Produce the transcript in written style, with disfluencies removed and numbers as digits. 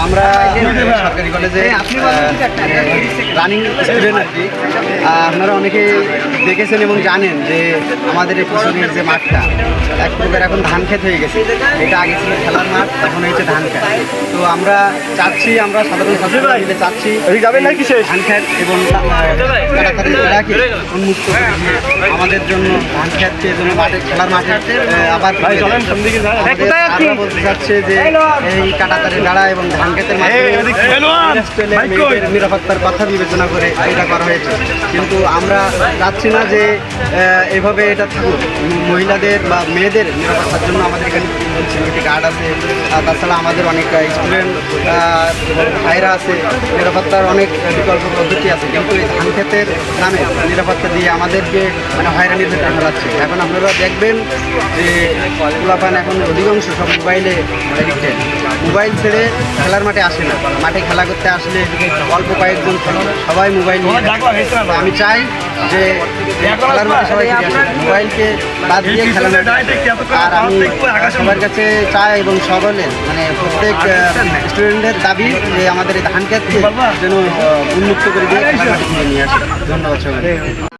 আমরা সরকারি কলেজে রানিং স্টুডেন্ট আর কি। আপনারা অনেকেই দেখেছেন এবং জানেন যে আমাদের এই কুসুমের যে মাঠটা এক প্রকার এখন ধান ক্ষেত হয়ে গেছে। এটা আগে ছিল খেলার মাঠ, এখন হয়েছে ধান ক্ষেত। তো আমরা চাচ্ছি, আমরা সাধারণ ছাত্ররা মিলে চাচ্ছি ধান ক্ষেত এবং কাটাতারিকে উন্মুক্ত করে দিয়ে আমাদের জন্য ধান ক্ষেতকে জন্য মাঠে খেলার মাঠে আবার আমরা বলতে চাচ্ছি যে এই কাটাতারি ডাড়া এবং ধান ক্ষেতের মাধ্যমে নিরাপত্তার কথা বিবেচনা করে এটা করা হয়েছে। কিন্তু আমরা চাচ্ছি না যে এভাবে এটা থাকুক। মহিলাদের বা মেয়েদের নিরাপত্তার জন্য আমাদের এখানে সিকিউরিটি গার্ড আছে, তাছাড়া আমাদের অনেক স্টুডেন্ট ভাইরা আছে, নিরাপত্তার অনেক বিকল্প পদ্ধতি আছে। কিন্তু এই ধান ক্ষেতের নামে নিরাপত্তা দিয়ে আমাদেরকে মানে হয়রানির ভেতরে ফেলাচ্ছে। এখন আপনারা দেখবেন যে পোলাপান এখন অধিকাংশ সব মোবাইলে এডিক্টেড। মোবাইল ছেড়ে খেলার মাঠে আসে না। মাঠে খেলা করতে আসলে অল্প কয়েকজন সবাই মোবাইল নিয়ে। আমি চাই যে খেলার মাঠে সবাই ফিরে আসে, মোবাইলকে বাদ দিয়ে খেলা মাঠে। আর আমি সবার কাছে চাই এবং সকলের মানে প্রত্যেক স্টুডেন্টের দাবি যে আমাদের এই ধান ক্ষেতকে যেন উন্মুক্ত করে দিয়ে খেলার মাঠে ফিরে নিয়ে আসে। ধন্যবাদ সবাই।